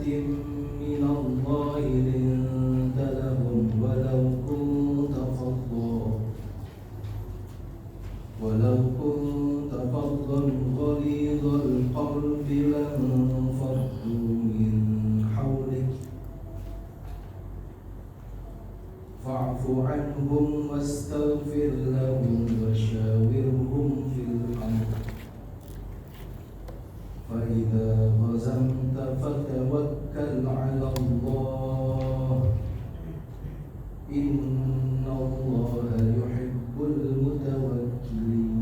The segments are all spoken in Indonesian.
من الله لنت لهم ولو كنت فظا غليظ القلب لانفضوا من حولك فاعف عنهم واستغفر لهم وشاورهم في الأمر فإذا عزمت فتوكل على الله إن الله يحب المتوكلين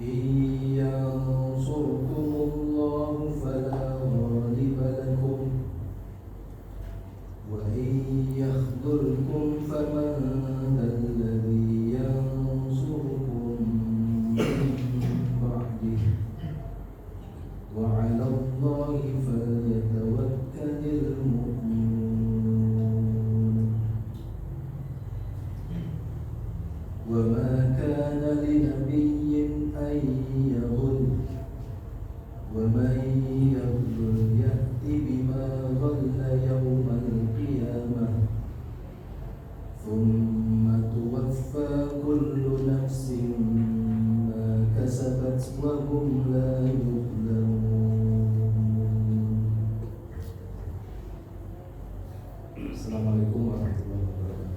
إن ينصركم الله فلا غالب لكم وإن يخذلكم فمن ذا الذي ينصركم من بعده وعلى الله فليتوكل المؤمنون وما كان لنبي أن يغل ومن يغل يأت بما غل يوم القيامة ثم توفى كل نفس ما كسبت وهم لا يظلمون. Assalamualaikum warahmatullahi wabarakatuh.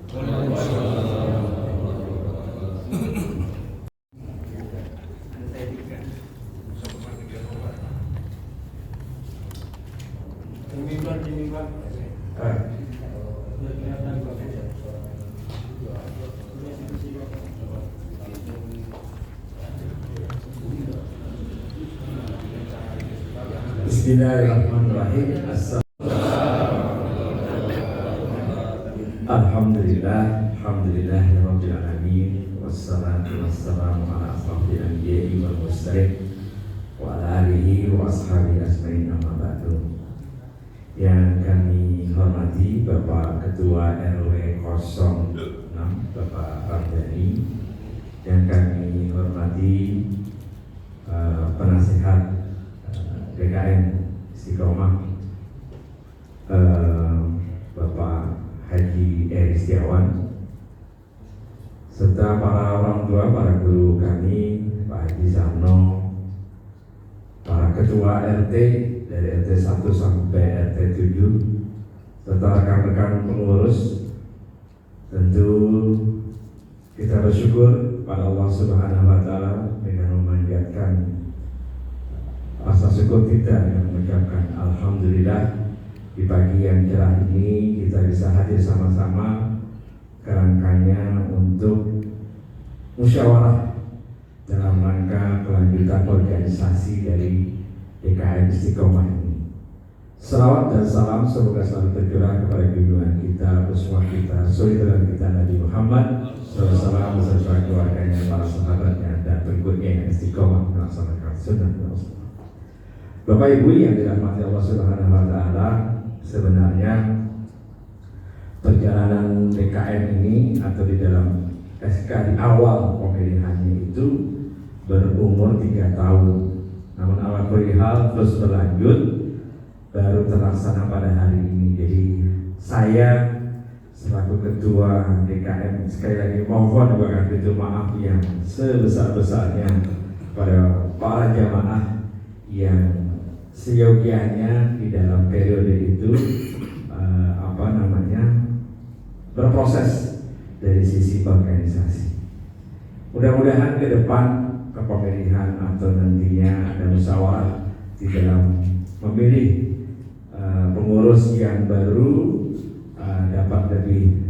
Bismillahirrahmanirrahim. Alhamdulillahirabbil alamin wassalatu wassalamu ala asrofil anbiya'i wal mursalin wa ala alihi wa ashabihi ajmain amma ba'du. Yang kami hormati Bapak Ketua RW 06 Bapak Ramdhani, yang kami hormati penasihat DKM Istiqomah Bapak Haji Eri Setiawan, serta para orang tua, para guru kami, Pak Haji Sarno, para ketua RT dari RT 1 sampai RT 7, serta rekan-rekan pengurus. Tentu kita bersyukur pada Allah Subhanahu wa Ta'ala dengan memanjatkan rasa syukur kita yang mengucapkan Alhamdulillah di pagi yang cerah ini kita bisa hadir sama-sama kerangkanya untuk musyawarah dalam rangka kelanjutan organisasi dari DKM Istiqomah ini. Salawat dan salam semoga selalu tercurah kepada junjungan kita, uswah kita, suri teladan kita Nabi Muhammad SAW beserta keluarganya, para sahabatnya dan pengikutnya yang istiqomah melaksanakan sunnah Rasul. Bapak Ibu yang dirahmati Allah Subhanahu wa Ta'ala, sebenarnya perjalanan DKM ini atau di dalam SK di awal pemilihannya itu berumur 3 tahun. Namun ala kulli hal terus berlanjut, baru terlaksana pada hari ini. Jadi saya selaku ketua DKM sekali lagi mohon waktu itu maaf yang sebesar-besarnya kepada para jamaah yang seyogianya di dalam periode itu berproses dari sisi organisasi. Mudah-mudahan ke depan kepemilihan atau nantinya ada musyawarah di dalam memilih pengurus yang baru dapat lebih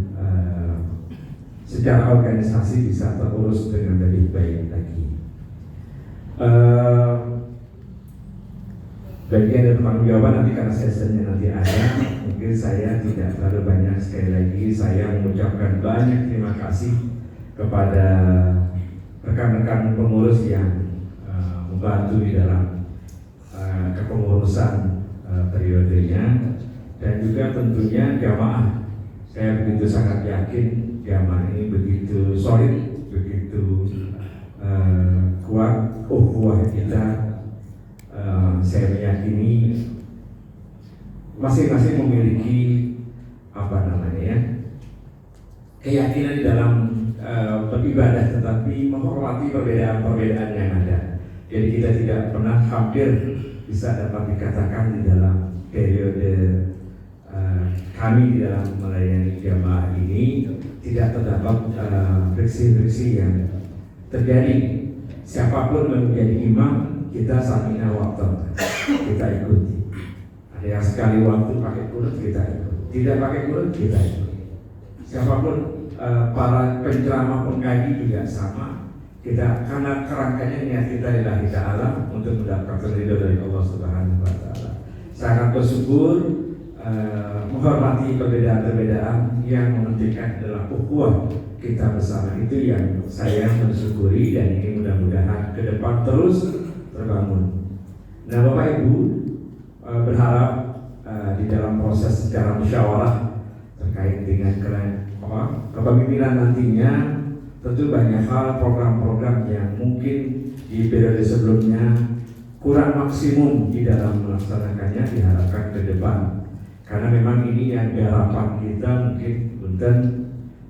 secara organisasi bisa terurus dengan lebih baik lagi. Bagian dari pertanggungjawaban nanti karena sesinya nanti ada, mungkin saya tidak terlalu banyak. Sekali lagi saya mengucapkan banyak terima kasih kepada rekan-rekan pengurus yang membantu di dalam kepengurusan periodenya, dan juga tentunya jamaah. Saya begitu sangat yakin jamaah ini begitu solid, begitu kuat ukhuwah kita ini masing-masing memiliki keyakinan di dalam beribadah, tetapi menghormati perbedaan-perbedaan yang ada. Jadi kita tidak pernah hampir bisa dapat dikatakan di dalam periode kami di dalam melayani jamaah ini tidak terdapat friksi-friksi yang terjadi. Siapapun menjadi imam, kita samina waktu kita ikuti. Ada yang sekali waktu pakai kurut, kita ikut. Tidak pakai kurut, kita ikut. Siapapun para penceramah pengkaji juga sama. Kita karena kerangkanya niat kita lillahi ta'ala untuk mendapatkan ridho dari Allah Subhanahu wa taala. Sangat bersyukur menghormati perbedaan-perbedaan yang mementingkan adalah ukhuwah kita bersama, itu yang saya mensyukuri, dan ini mudah-mudahan ke depan terus terbangun. Nah, Bapak Ibu, berharap di dalam proses secara musyawarah terkait dengan kepemimpinan nantinya, tentu banyak hal program-program yang mungkin di periode sebelumnya kurang maksimum di dalam melaksanakannya diharapkan ke depan, karena memang ini yang harapan kita mungkin untuk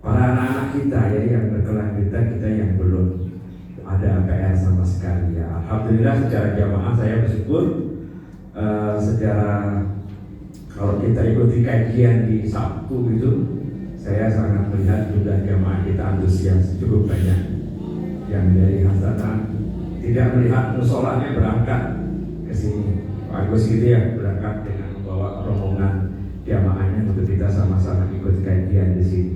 para anak-anak kita ya, yang berkelanjutan, kita yang belum ada PR sama sekali ya. Alhamdulillah secara jamaah saya bersyukur secara kalau kita ikuti kajian di Sabtu itu, saya sangat melihat jumlah jamaah kita antusias cukup banyak. Yang dari Hasanah tidak melihat musolanya berangkat ke sini, Pak Agus gitu ya, berangkat dengan membawa rombongan jamaahnya untuk kita sama-sama ikut kajian di sini.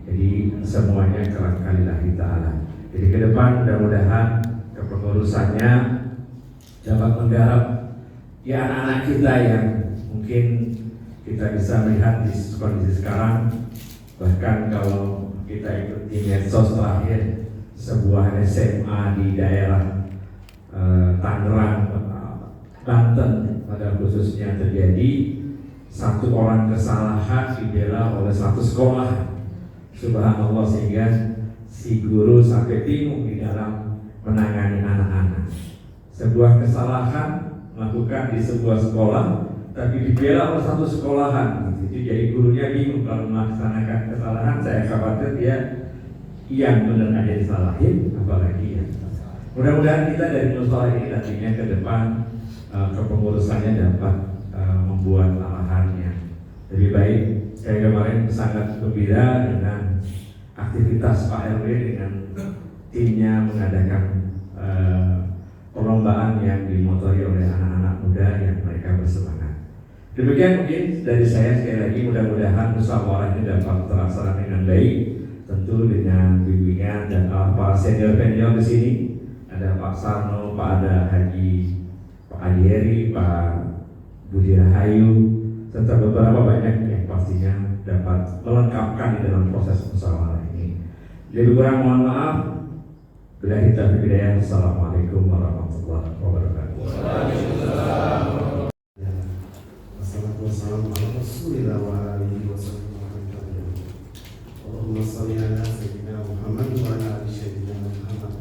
Jadi semuanya kerangka lillahi ta'ala. Jadi ke depan mudah-mudahan kepengurusannya dapat menggarap ya anak-anak kita yang mungkin kita bisa melihat di kondisi sekarang. Bahkan kalau kita ikut di medsos terakhir, sebuah SMA di daerah Tangerang, Banten pada khususnya terjadi satu orang kesalahan dibela oleh satu sekolah. Subhanallah, sehingga si guru sampai bingung di dalam menangani anak-anak. Sebuah kesalahan melakukan di sebuah sekolah, tapi dibela oleh satu sekolahan. Jadi gurunya bingung kalau melaksanakan kesalahan. Saya khawatir dia yang benar aja disalahin, apalagi ya. Mudah-mudahan kita dari musola ini nantinya ke depan kepengurusannya dapat membuat arahannya lebih baik. Saya kemarin sangat gembira dengan aktivitas Pak RW dengan timnya mengadakan perlombaan yang dimotori oleh anak-anak muda yang mereka bersemangat. Demikian mungkin dari saya, sekali lagi mudah-mudahan musyawarah ini dapat terlaksana dengan baik, tentu dengan bimbingan dan para senior-senior di sini. Ada Pak Sarno, Pak Pak Adi Heri, Pak Budi Rahayu, serta beberapa banyak yang pastinya dapat melengkapkan di dalam proses musyawarah ini. Lebih kurang mohon maaf. Billahi taufiq wal hidayah. Assalamualaikum warahmatullahi wabarakatuh. Wassalamualaikum warahmatullahi wabarakatuh. Allahumma shalli ala sayyidina Muhammad wa ala ali sayyidina Muhammad.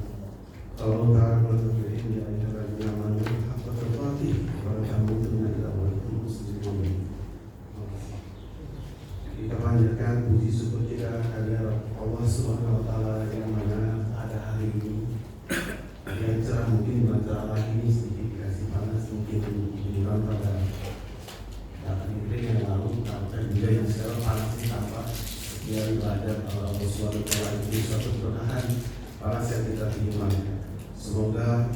Allah ta'ala berfirman ya ayyuhalladzina amanu haqqa tuqatih wa la tamutunna illa wa antum muslimun. Kita panjatkan puji syukur kita kepada Allah Subhanahu wa taala yang mana ada hari ini yang cerah, mungkin bukan cerah lagi ini, sedikit dikasih panas, mungkin bukan pada yang lalu, dan juga yang sekarang panas ini tanpa setia ibadah Allah Subhanahu wa taala itu suatu keberkahan panas yang kita terima. Semoga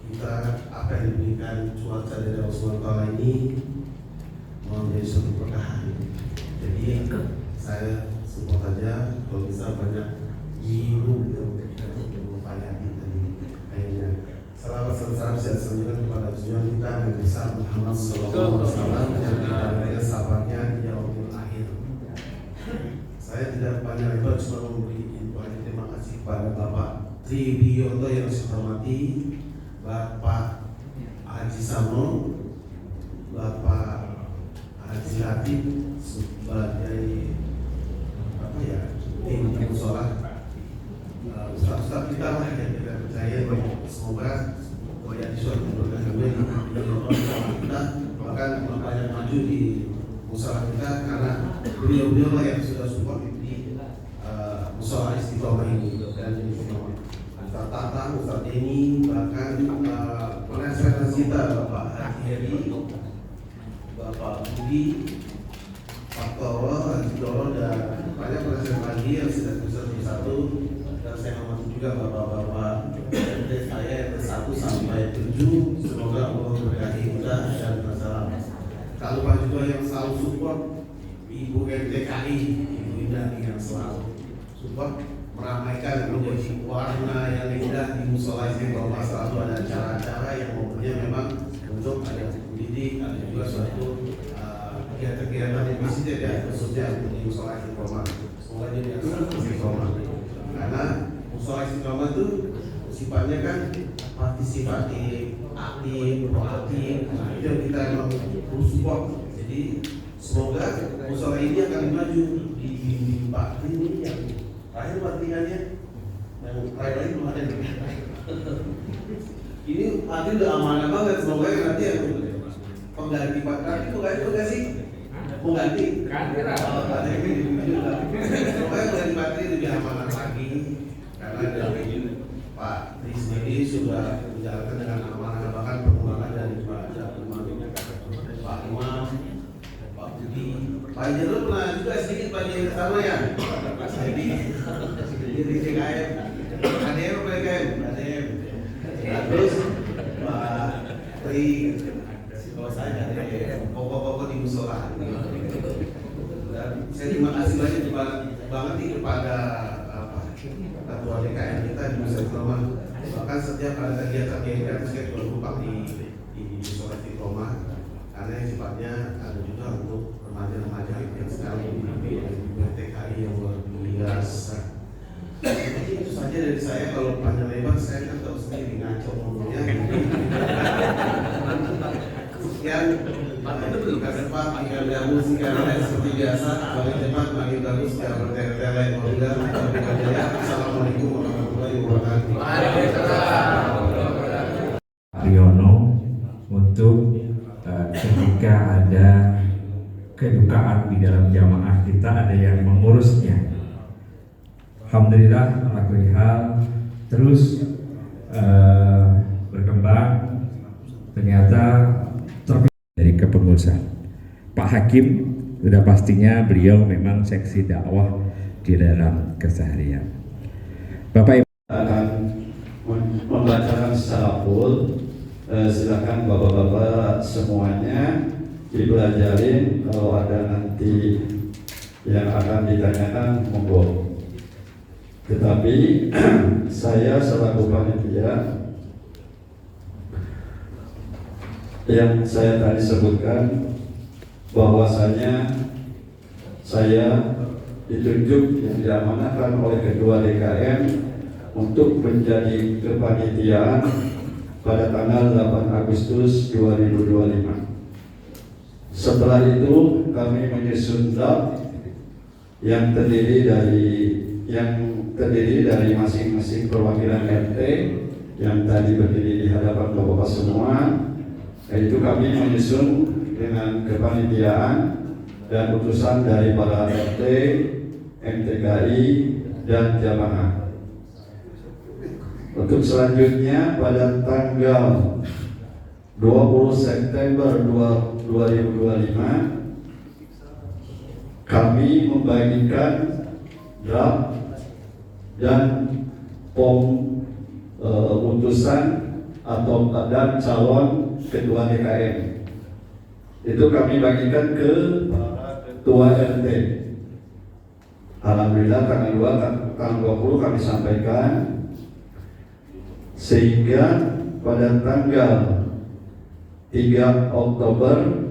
kita apa yang diberikan cuaca dari Allah Subhanahu wa taala ini menjadi suatu keberkahan. Jadi saya support aja kalau bisa banyak guru yang banyak tadi kayaknya. Salawat dan salam sejahtera kepada junjungan kita Nabi besar Muhammad sallallahu alaihi wasallam dan para sahabatnya di yaumil akhir. Saya tidak banyak lebar, cuma memberi info. Terima kasih kepada Bapak Tribiyoto yang saya hormati, Bapak Haji Samo, Bapak Haji Latif sebagai tim musola, ustaz-ustaz kita lah yang kita percaya. Semoga yang disuruh berkata kita alhamdulillah bahkan banyak maju di musyawarah kita karena beliau-beliau lah yang sudah support di musyawarah istiqomah ini. Dan Ustaz Tata, Ustaz Denny, bahkan penasehat kita Bapak Heri, Bapak Budi, Pak Toro, Haji Toro, dan banyak penasehat lagi yang sudah satu. Dan saya hormati juga bapak-bapak RT saya RT 1 sampai 7. Semoga Allah memberkati kita dan masalah. Tak lupa juga yang selalu support Ibu RTKI, Ibu Indah yang selalu support meramaikan menjadi warna yang indah di musola istiqomah. Selalu ada acara-acara yang mempunyai memang untuk ada pendidik, ada juga suatu kegiatan-kegiatan yang positif ya, khususnya di musola istiqomah. Semoga jadi istiqomah. Karena musola istiqomah itu sifatnya kan partisipatif, aktif, proaktif. Nah, itu yang kita memang perlu support. Jadi semoga musola ini akan maju di Pak ini yang terakhir pertandingannya yang terakhir lagi belum ada nih. Ini nanti udah amanah banget. Semoga nanti yang pengganti Pak Kaki pengganti sih pengganti ada yang juga. Semoga pengganti Pak Kaki lebih amanah lagi karena dari Pak Tri sendiri sudah menjalankan dengan amanah, bahkan perkembangan dari Pak Pak Imam, Pak Budi, Pak Jarod pernah juga sedikit bagian ke sana ya. Jadi di DKM, ADM apa DKM? ADM. Nah, terus Pak Tri, kalau saya ADM, pokok-pokok di musola. Dan saya terima kasih banget kepada ketua DKM kita di Musola Istiqomah. Bahkan setiap ada kegiatan saya juga lupa di musola Istiqomah karena yang sifatnya ada juga untuk remaja-remaja yang sekarang dibimbing oleh TKI yang luar biasa. Jadi itu saja dari saya. Kalau panjang lebar saya kan tahu sendiri ngaco ngomongnya. Sekian kasih Pak Mangga Damus sekarang seperti biasa bagi teman Mangga Damus secara bertele-tele Mangga. Assalamualaikum warahmatullahi wabarakatuh. Riono untuk ketika ada kedukaan di dalam jamaah kita ada yang mengurusnya. Alhamdulillah, alhamdulillah terus berkembang. Ternyata dari kepengurusan Pak Hakim sudah pastinya beliau memang seksi dakwah di dalam keseharian. Bapak Ibu akan membacakan secara full. Silakan bapak-bapak semuanya dipelajarin. Kalau ada nanti yang akan ditanyakan monggo. Tetapi saya selaku panitia yang saya tadi sebutkan bahwasanya saya ditunjuk yang diamanahkan oleh Ketua DKM untuk menjadi kepanitiaan pada tanggal 8 Agustus 2025. Setelah itu kami menyusun draft yang terdiri dari masing-masing perwakilan RT yang tadi berdiri di hadapan bapak-bapak semua. Itu kami menyusun dengan kepanitiaan dan utusan dari para RT, MTKI, dan jamaah. Untuk selanjutnya pada tanggal 20 September 2025 kami membagikan draft dan utusan atau dan calon ketua DKM. Itu kami bagikan ke para ketua RT. Alhamdulillah tanggal 20 kami sampaikan, sehingga pada tanggal 3 Oktober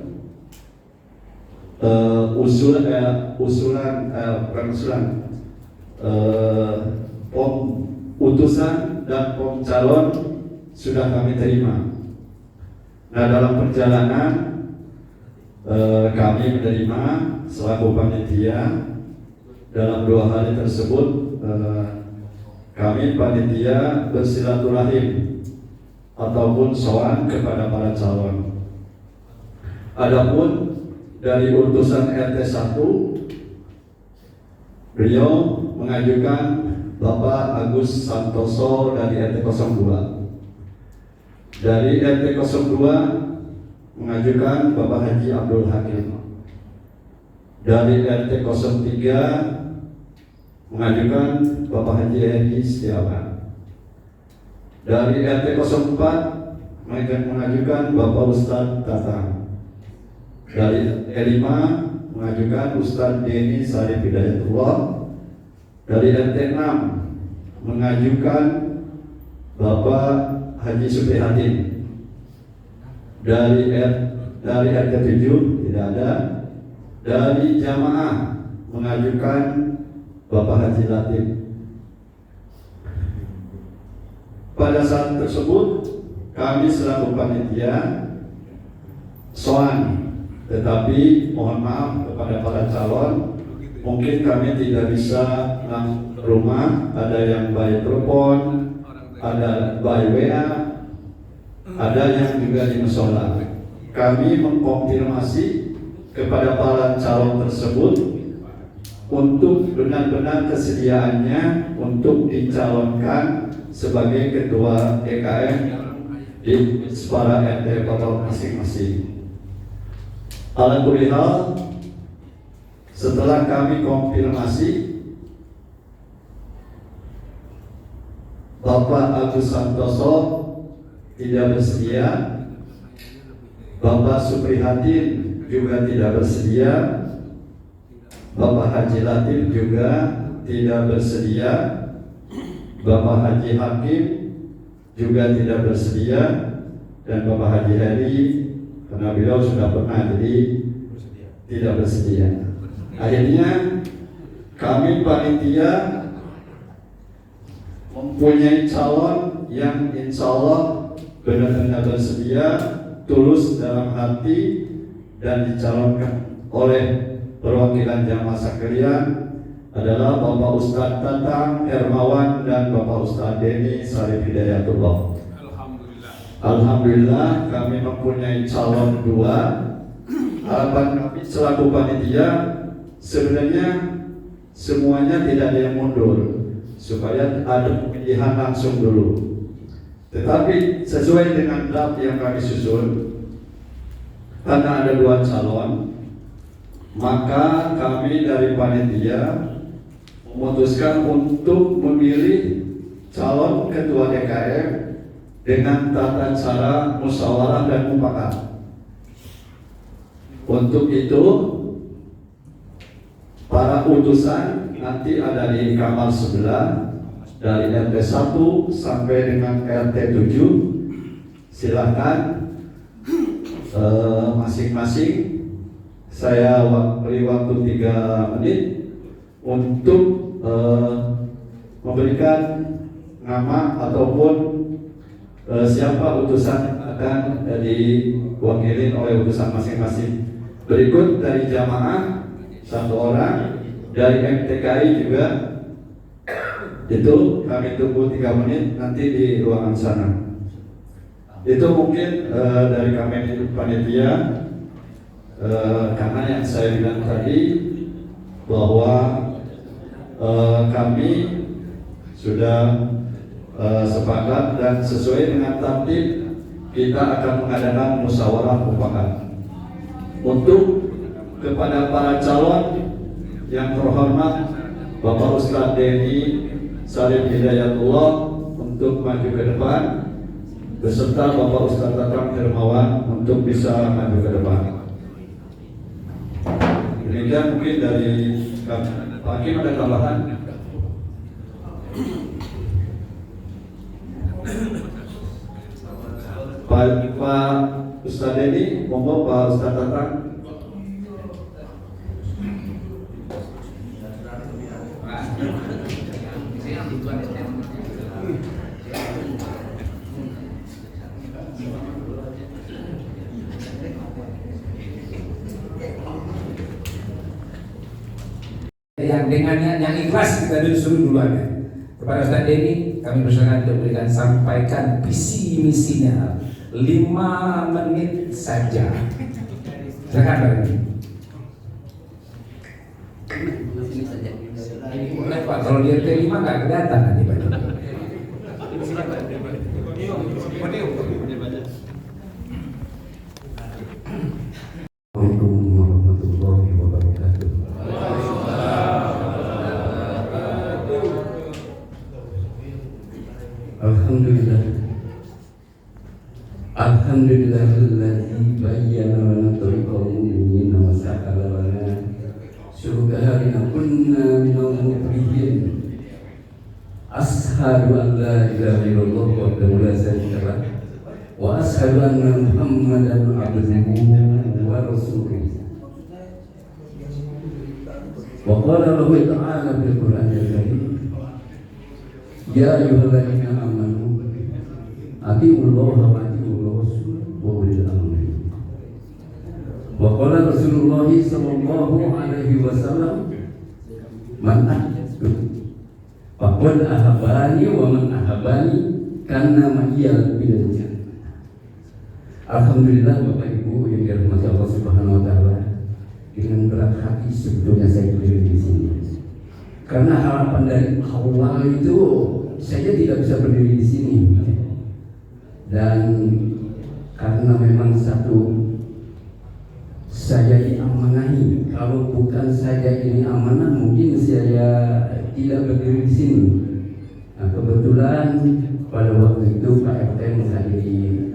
utusan dan pom calon sudah kami terima. Nah, dalam perjalanan kami menerima selaku panitia dalam 2 hari tersebut kami panitia bersilaturahim ataupun sowan kepada para calon. Adapun dari utusan RT 1, beliau mengajukan Bapak Agus Santoso dari RT 02. Dari RT 02 mengajukan Bapak Haji Abdul Hakim. Dari RT 03 mengajukan Bapak Haji Edi Setiawan. Dari RT 04 mengajukan Bapak Ustadz Tatang. Dari R5 mengajukan Ustadz Deni Sarif Hidayatullah. Dari RT 6 mengajukan Bapak Haji Suprihatin. Dari RT 7 tidak ada. Dari jamaah mengajukan Bapak Haji Latif. Pada saat tersebut kami selaku panitia soan, tetapi mohon maaf kepada para calon, mungkin kami tidak bisa langsung ke rumah. Ada yang by telepon, ada by WA, ada yang juga di musola. Kami mengkonfirmasi kepada para calon tersebut untuk benar-benar kesediaannya untuk dicalonkan sebagai ketua DKM di para RT Bapak masing-masing. Alhamdulillah, setelah kami konfirmasi, Bapak Agus Santoso tidak bersedia, Bapak Suprihatin juga tidak bersedia, Bapak Haji Latif juga tidak bersedia, Bapak Haji Hakim juga tidak bersedia, dan Bapak Haji Heri karena beliau sudah pernah jadi tidak bersedia. Akhirnya kami panitia mempunyai calon yang insya Allah benar-benar bersedia, tulus dalam hati, dan dicalonkan oleh perwakilan jamaah sekalian adalah Bapak Ustadz Tatang Hermawan dan Bapak Ustadz Deni Sarif Hidayatullah. Alhamdulillah kami mempunyai calon 2. Harapan kami selaku panitia sebenarnya semuanya tidak ada yang mundur, supaya ada pemilihan langsung dulu. Tetapi sesuai dengan draft yang kami susun, karena ada 2 calon, maka kami dari panitia memutuskan untuk memilih calon ketua DKM dengan tata cara musyawarah dan mufakat. Untuk itu, para utusan nanti ada di kamar sebelah dari RT 1 sampai dengan RT 7. Silakan masing-masing saya beri waktu 3 menit untuk memberikan nama ataupun siapa utusan yang akan diwakili oleh utusan masing-masing. Berikut dari jamaah 1 orang, dari MTKI juga. Itu kami tunggu 3 menit nanti di ruangan sana. Itu mungkin dari kami panitia, karena yang saya bilang tadi bahwa kami sudah sepakat dan sesuai dengan tertib kita akan mengadakan musyawarah mufakat. Untuk kepada para calon yang terhormat, Bapak Ustadz Deni Sarif Hidayatullah untuk maju ke depan, beserta Bapak Ustadz Tatang Hermawan untuk bisa maju ke depan. Demikian mungkin dari Pak Hakim, ada tambahan? Pak Ustadz Deni, monggo Pak Ustadz Tatang. Yang dengannya yang ikhlas kita disuruh duluan ya. Kepada Ustadz Deni kami persilakan untuk berikan sampaikan visi misinya 5 menit saja. Silakan Pak Rudi. Boleh Pak, kalau di RT 5 nggak kelihatan nanti Pak. Assalamualaikum warahmatullahi wabarakatuh. Alhamdulillah. Alhamdulillahilladzi bayyana lana tariqal mu'minin wa sahhala lana syukrana kunna minal mukrihin. Ashhadu an la ilaha illallah wahdahu la syarika lah wa ashhadu anna Muhammadan abduhu wa rasuluh. Wa qala Allahu ta'ala fil Qur'anil Karim, ya ayyuhalladzina amanu atiiullaha wa atiiur rasul wa ulil amri. Wa qala Rasulullah sallallahu alaihi wasallam, man ahdatsu faqad ahabani wa man ahabani karena ma'iyal bil jannah. Alhamdulillah Bapak Ibu yang dirahmati Allah Subhanahu wa taala, dengan berat hati sebetulnya saya berdiri di sini. Karena harapan dari awal itu saya tidak bisa berdiri di sini. Dan karena memang satu, saya diamanahi, kalau bukan saya ini amanah mungkin saya tidak berdiri di sini. Nah, kebetulan pada waktu itu Pak RT menghadiri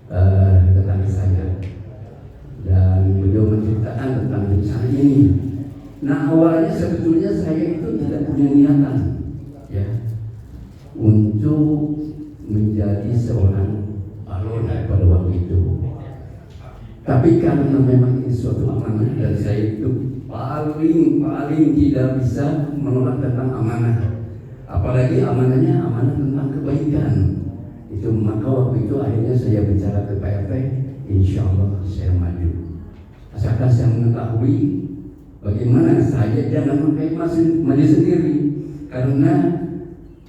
tetangga saya dan beliau menceritakan tentang rencana ini. Nah, awalnya sebetulnya saya itu tidak punya niatan ya untuk menjadi seorang alon pada waktu itu. Tapi karena memang ini suatu amanah dan saya itu paling tidak bisa menolak tentang amanah. Apalagi amanahnya amanah tentang kebaikan. Itu maka waktu itu akhirnya saya bicara ke Pak RT, insya Allah saya maju. Asalkan saya mengetahui bagaimana saya jangan maju sendiri, karena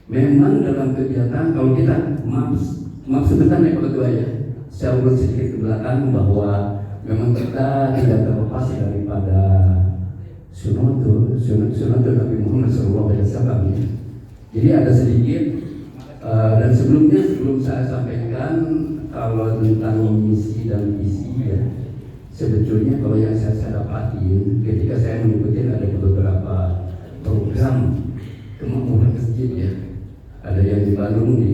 memang dalam kegiatan kalau kita maaf sebentar ya Pak Ketua ya, saya urut sedikit ke belakang bahwa memang kita tidak terlepas daripada sunat Nabi Muhammad SAW. Jadi ada sedikit. Dan sebelum saya sampaikan kalau tentang misi dan visi ya, sebetulnya kalau yang saya dapatin ketika saya mengikuti ada beberapa program kemakmuran masjid ya, ada yang di Bandung di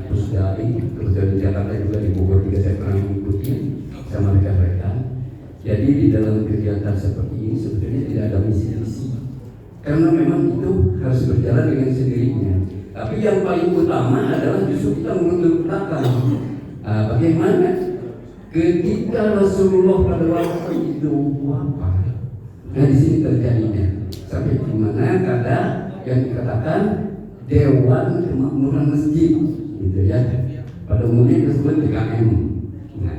Pusdai, kemudian di Jakarta juga di Bogor juga saya pernah mengikuti sama rekan-rekan. Jadi di dalam kegiatan seperti ini sebetulnya tidak ada misi-misi, karena memang itu harus berjalan dengan sendirinya. Tapi yang paling utama adalah justru kita menurut belakang. Bagaimana ketika Rasulullah pada waktu itu wafat? Nah di sini terjadinya sampai di mana kata yang dikatakan Dewan Kemakmuran Masjid, gitu ya. Pada umumnya disebut DKM. Nah,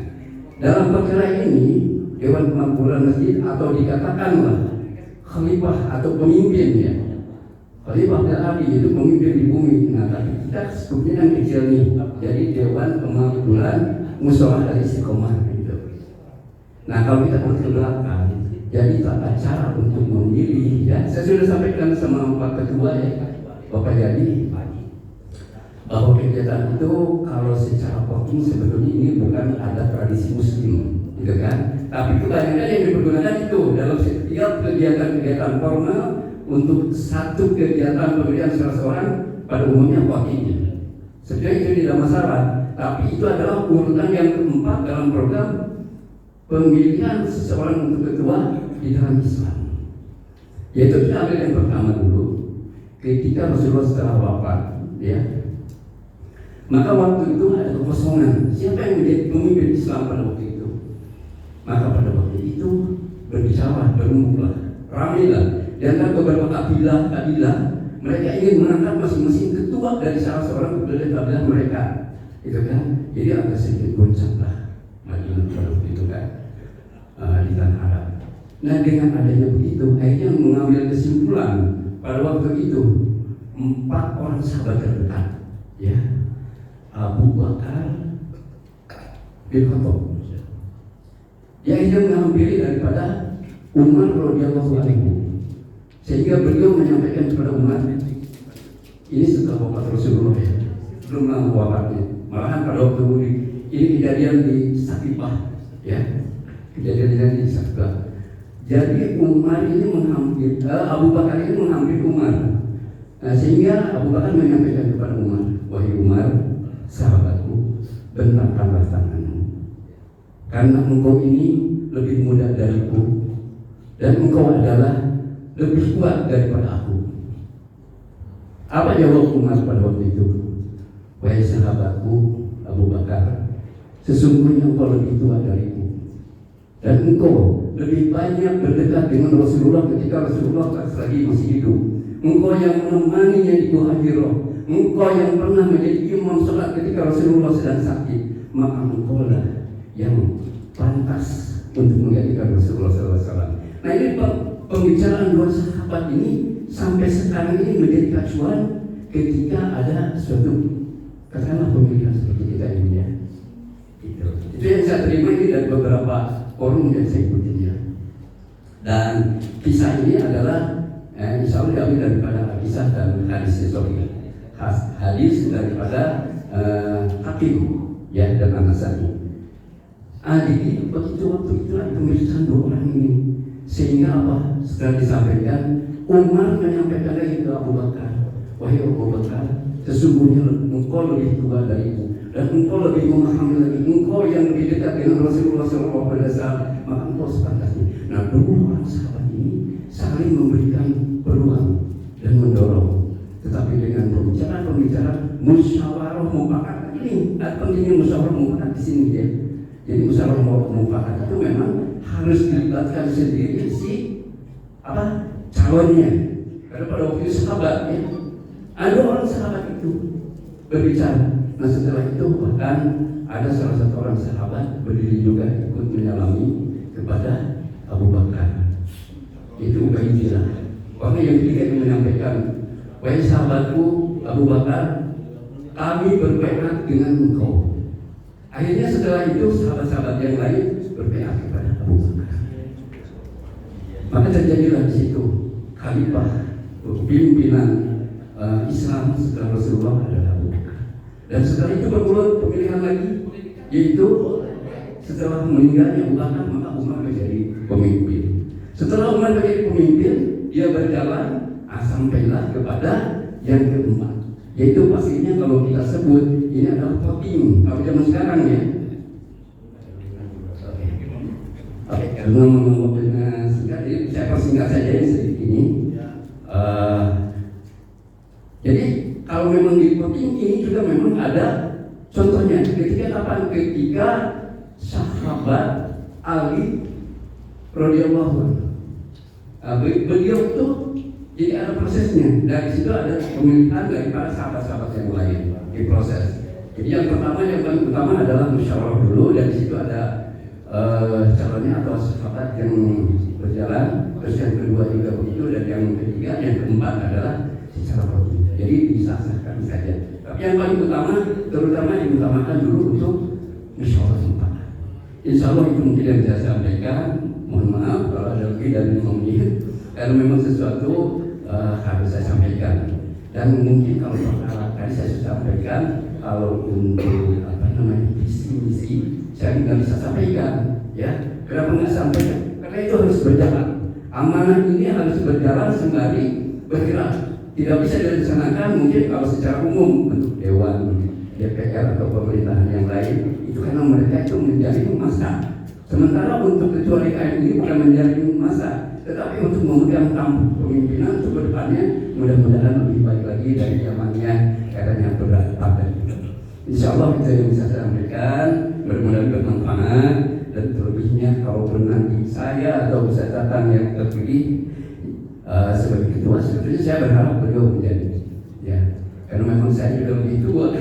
dalam perkara ini Dewan Kemakmuran Masjid atau dikatakanlah khalifah atau pemimpin ya. Khalifah Al-Abi itu pemimpin di bumi. Nah, tapi kita sebutnya yang kecil nih. Jadi Dewan Kemakmuran Musyawarah dari Istiqomah gitu. Nah, kalau kita urut ke belakang, jadi tata cara untuk memilih ya. Saya sudah sampaikan sama Pak Ketua ya, Bapak Jadi, bahwa kegiatan itu kalau secara voting sebetulnya ini bukan ada tradisi Muslim, gitu kan? Tapi kebanyakan yang dipergunakan itu dalam setiap kegiatan formal. Untuk satu kegiatan pemilihan salah seorang pada umumnya wakilnya. Sebenarnya itu tidak masalah, tapi itu adalah urutan yang keempat dalam program pemilihan seseorang untuk ketua di dalam Islam. Yaitu kita ambil yang pertama dulu, ketika Rasulullah setelah wafat, ya. Maka waktu itu ada kekosongan. Siapa yang menjadi pemimpin Islam pada waktu itu? Maka pada waktu itu berbicara, berumumlah, ramailah. Dan kan beberapa kabilah mereka ingin mengangkat masing-masing ketua dari salah seorang kabilah mereka, itu kan. Jadi agak sedikit goncang lah Madinah pada waktu itu kan di tanah Arab. Nah dengan adanya begitu, akhirnya mengambil kesimpulan pada waktu itu 4 orang sahabat terdekat, ya, Abu Bakar bin Khattab, Dia ingin menghampiri daripada Umar radhiyallahu anhu. Sehingga beliau menyampaikan kepada Umar, ini setelah wafat Rasulullah ya, belum lama wafatnya. Malahan pada waktu ini kejadian di Saqifah ya, kejadian di Saqifah. Jadi Umar ini menghampiri, Abu Bakar ini menghampiri Umar. Sehingga Abu Bakar menyampaikan kepada Umar, wahai Umar, sahabatku, bentangkanlah tanganmu, karena engkau ini lebih muda dariku dan engkau adalah lebih kuat daripada aku. Apa jawab Umar pada waktu itu? Wahai sahabatku Abu Bakar, sesungguhnya engkau lebih tua dariku dan engkau lebih banyak berdekat dengan Rasulullah ketika Rasulullah lagi masih hidup. Engkau yang menemaninya di Gua Hira, engkau yang pernah menjadi imam sholat ketika Rasulullah sedang sakit, maka engkau lah yang pantas untuk menggantikan Rasulullah SAW. Nah, ini pembicaraan dua sahabat ini sampai sekarang ini menjadi kacauan ketika ada suatu katakanlah pemilihan seperti kita ini ya. Gitu. Itu yang saya terima ini dari beberapa forum yang saya ikuti ya. Dan kisah ini adalah insya Allah diambil daripada kisah dan hadis hadis daripada Hakim ya dan An-Nasai. Jadi begitu waktu itu ada pemeriksaan dua orang ini, sehingga apa? Setelah disampaikan, Umar menyampaikan lagi ke Abu Bakar, wahai Abu Bakar, sesungguhnya engkau lebih tua dariku dan engkau lebih memahami lagi, engkau yang lebih dekat dengan Rasulullah SAW, maka engkau sepantasnya. Nah, dua orang sahabat ini saling memberikan peluang dan mendorong, tetapi dengan pembicaraan musyawarah mufakat ini, pentingnya musyawarah mufakat di sini ya. Jadi musyawarah mufakat itu memang harus dilibatkan sendiri si calonnya. Karena pada waktu itu sahabat ya, ada orang sahabat itu berbicara. Nah setelah itu bahkan ada salah satu orang sahabat berdiri juga ikut menyalami kepada Abu Bakar. Itu Ubaidillah. Orang yang ketiga yang menyampaikan, wahai sahabatku Abu Bakar, kami berpegang dengan engkau. Akhirnya setelah itu sahabat-sahabat yang lain berpegang kepada Abu Bakar. Maka terjadilah di situ khalifah pimpinan Islam setelah Rasulullah adalah Abu Bakar. Dan setelah itu berbulan pemilihan lagi, yaitu setelah meninggalnya Abu Bakar maka Umar menjadi pemimpin. Setelah Umar menjadi pemimpin, dia berjalan sampailah kepada yang keempat, yaitu pastinya kalau kita sebut ini adalah voting kalau zaman sekarang ya. Oke, karena waktunya singkat, jadi saya persingkat saja yang sedikit ini. Jadi kalau memang di voting ini juga memang ada contohnya. Ketika kapan? Ketika sahabat Ali radhiyallahu anhu, beliau itu jadi ada prosesnya. Dari situ ada pemilihan daripada sahabat-sahabat yang lain di proses. Jadi yang paling pertama adalah musyawarah dulu. Dari situ ada calonnya atau sahabat yang berjalan. Terus yang kedua juga begitu, dan yang ketiga, yang keempat adalah secara voting. Jadi disah-sahkan saja. Tapi yang paling utama, terutama yang utamakan dulu untuk musyawarah mufakat. Insya Allah itu mungkin yang bisa saya sampaikan. Mohon maaf kalau ada lebih dari 5 menit. Kalau memang sesuatu harus saya sampaikan. Dan mungkin kalau perkara tadi saya sudah sampaikan, kalau untuk visi-misi saya tidak bisa sampaikan, ya. Kenapa nggak sampaikan? Karena itu harus berjalan. Amanah ini harus berjalan sembari bergerak. Tidak bisa dilaksanakan mungkin kalau secara umum bentuk dewan, DPR atau pemerintahan yang lain itu karena mereka itu menjadi masa. Sementara untuk ketua DKM ini bukan menjadi masa, tetapi untuk memegang tampuk pemimpinan untuk kedepannya mudah-mudahan lebih baik lagi dari zamannya eranya berat pada itu. Insya Allah itu yang bisa saya sampaikan, mudah-mudahan bermanfaat. Dan terlebihnya kalau nanti saya atau saya datang yang terpilih sebagai ketua, sebetulnya saya berharap beliau menjadi, ya, karena memang saya sudah lebih tua,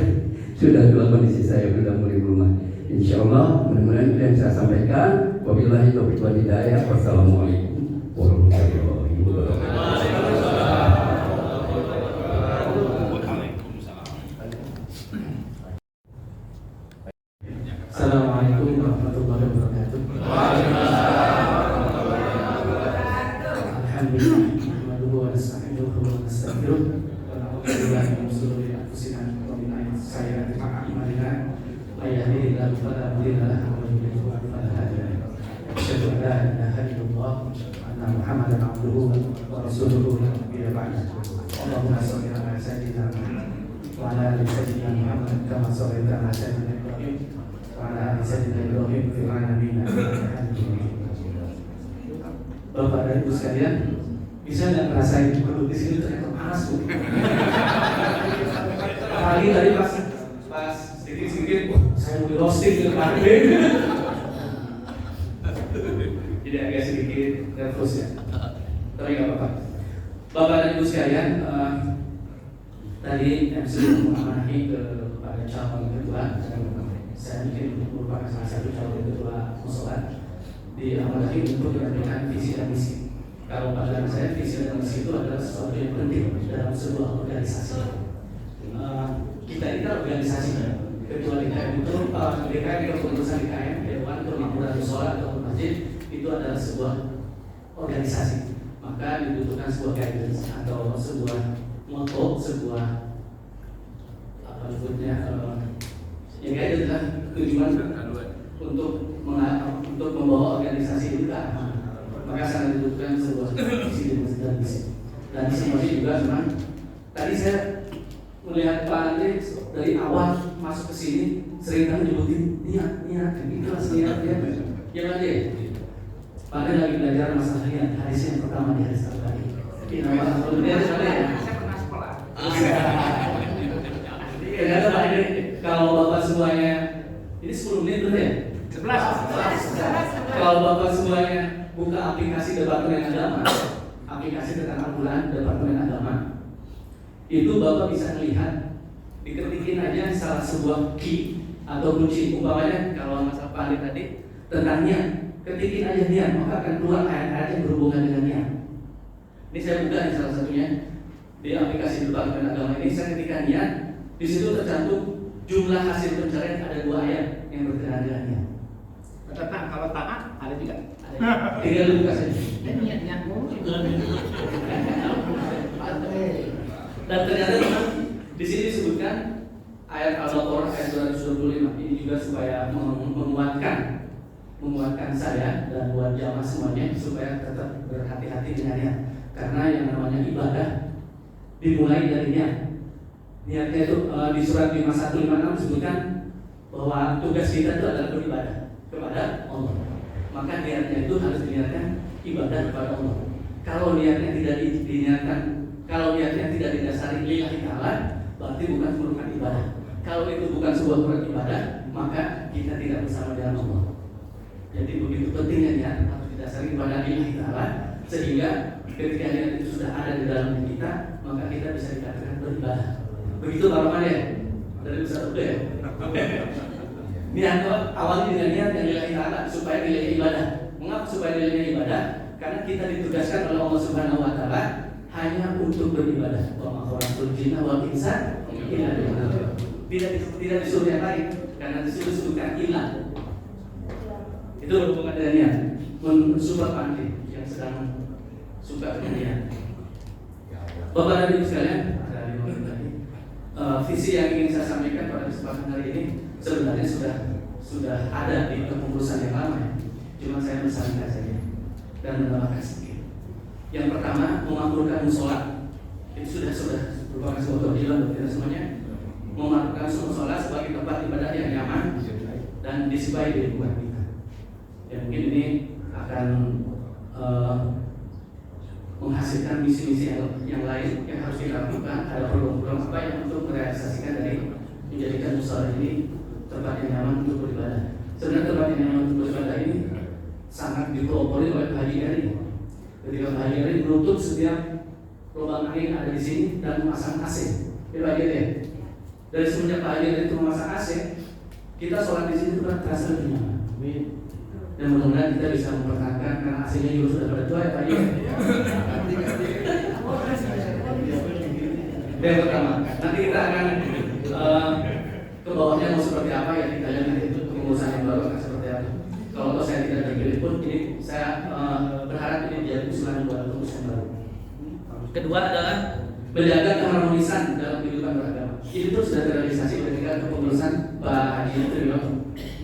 sudah tua, kondisi saya sudah mulai berumah. Insya Allah mudah-mudahan itu yang saya sampaikan. Wabillahi taufiq wal hidayah. Wassalamualaikum warahmatullahi wabarakatuh. Assalamualaikum warahmatullahi wabarakatuh. Alhamdulillah, wa nasta'inuhu wa nastaghfiruh wa na'udzu billahi min shururi anfusina wa min sayyi'ati a'malina. May yahdihillahu fala mudilla lahu wa may yudlil fala hadiya lahu. Asyhadu an la ilaha illallah wa anna Muhammadan abduhu wa rasuluhu la nabiyya ba'dahu. Allahumma shalli ala sayyidina Muhammad wa ala ali sayyidina Muhammad kama shallaita ala sayyidina Ibrahim wa ala ali sayyidina Ibrahim fil alamin innaka Hamidum Majid. Bapak dan Ibu sekalian, bisa nggak ngerasain duduk di sini ternyata panas tuh. Apalagi tadi pas sedikit, saya mau di roasting di depan. Jadi agak sedikit nervous ya. Tapi nggak apa-apa. Bapak dan Ibu sekalian, tadi MC mengamanahi kepada calon ketua, saya mungkin merupakan salah satu calon ketua musola. Diamanahi untuk menyampaikan visi dan misi. Kalau pandangan saya, visi dan misi itu adalah sesuatu yang penting dalam sebuah organisasi. Kita ini kan organisasi, kecuali DKM itu DKM kepengurusan DKM, Dewan Permakmuran Mushola atau Masjid itu adalah sebuah organisasi. Maka dibutuhkan sebuah guidance atau sebuah motto, sebuah apa sebutnya ya guidance lah, tujuan untuk membawa organisasi itu ke arah mana. Maka sangat dibutuhkan sebuah visi dan misi. Dan semuanya juga memang tadi saya melihat Pak Andre dari awal masuk ke sini sering kali nyebutin niat, ikhlas niat ya. Ya Pak Andre, Pak Andre lagi belajar masalah niat hadis yang pertama di hadis tadi. Nama sebelumnya saya pernah sekolah. Ternyata Pak Andre kalau Bapak semuanya ini 10 menit betul ya? 11. Kalau Bapak semuanya buka aplikasi Departemen Agama, aplikasi tentang Al-Quran Departemen Agama, itu Bapak bisa melihat, diketikin aja salah sebuah key atau kunci. Umpamanya kalau masalah Pak Ali tadi tentang niat, ketikin aja niat, maka akan keluar ayat-ayat yang berhubungan dengan niat. Ini saya buka nih salah satunya di aplikasi Departemen Agama ini. Saya ketikkan niat, di situ tercantum jumlah hasil pencarian ada 2 ayat yang berkenaan dengan niat. Tentang kalau taat ada juga. Tinggal dibuka saja. Dan niatmu juga. Dan ternyata memang di sini disebutkan ayat Al-Baqarah ayat 225 ini juga supaya menguatkan saya dan buat jamaah semuanya supaya tetap berhati-hati dengan niat. Karena yang namanya ibadah dimulai dari niat. Niatnya itu di surat 5156 disebutkan bahwa tugas kita itu adalah beribadah kepada Allah. Maka niatnya itu harus diniatkan ibadah kepada Allah. Kalau niatnya tidak diniatkan, kalau niatnya tidak didasari lillahi ta'ala, berarti bukan merupakan ibadah. Kalau itu bukan sebuah ibadah, maka kita tidak bersama dengan Allah. Jadi begitu pentingnya niat harus didasari pada lillahi ta'ala, sehingga ketika niat itu sudah ada di dalam kita, maka kita bisa dikatakan beribadah. Begitu Pak Rahman ya? Dari Ustaz Uda ya? Niat awalnya dengan niat yang lillahi ta'ala supaya nilai ibadah. Mengapa supaya nilai ibadah? Karena kita ditugaskan oleh Allah Subhanahu wa taala hanya untuk beribadah. Wa ma khalaqtul jinna wal insa illa liya'budun. Tidak disuruh yang lain karena disuruh disebutkan ilah. Itu berhubungan dengan niat. Mensupport Andi yang sedang suka dengan niat. Bapak dan Ibu sekalian, visi yang ingin saya sampaikan pada kesempatan hari ini sebenarnya sudah ada di kepengurusan yang lama ya. Cuma saya bersandar saja dan menambahkan sedikit. Yang pertama, memakmurkan musola. Itu sudah merupakan sebuah kewajiban bagi kita semuanya. Memakmurkan musola sebagai tempat ibadah yang nyaman dan disukai di lingkungan kita. Ya mungkin ini akan menghasilkan misi-misi yang lain yang harus kita lakukan. Ada program-program apa yang untuk merealisasikan dari menjadikan musola ini tempat yang nyaman untuk beribadah. Sebenarnya tempat yang nyaman untuk beribadah ini sangat dipelopori oleh Pak Haji Eri. Ketika Pak Haji Eri menutup setiap lubang angin ada di sini dan memasang AC. Ya Pak Haji ya. Dari semenjak Pak Haji Eri itu memasang AC, kita sholat di sini sudah terasa lebih nyaman. Dan mudah-mudahan kita bisa mempertahankan karena AC-nya juga sudah pada tua ya Pak Haji. Yang pertama, nanti kita akan ke bawahnya mau seperti apa ya kita lihat nanti itu kepengurusan yang baru akan seperti apa. Kalau saya tidak ini saya berharap ini menjadi usulan buat urusan baru. Kedua adalah menjaga keharmonisan dalam kehidupan beragama. Ini tuh sudah terrealisasi ketika kepengurusan Pak Haji Trio.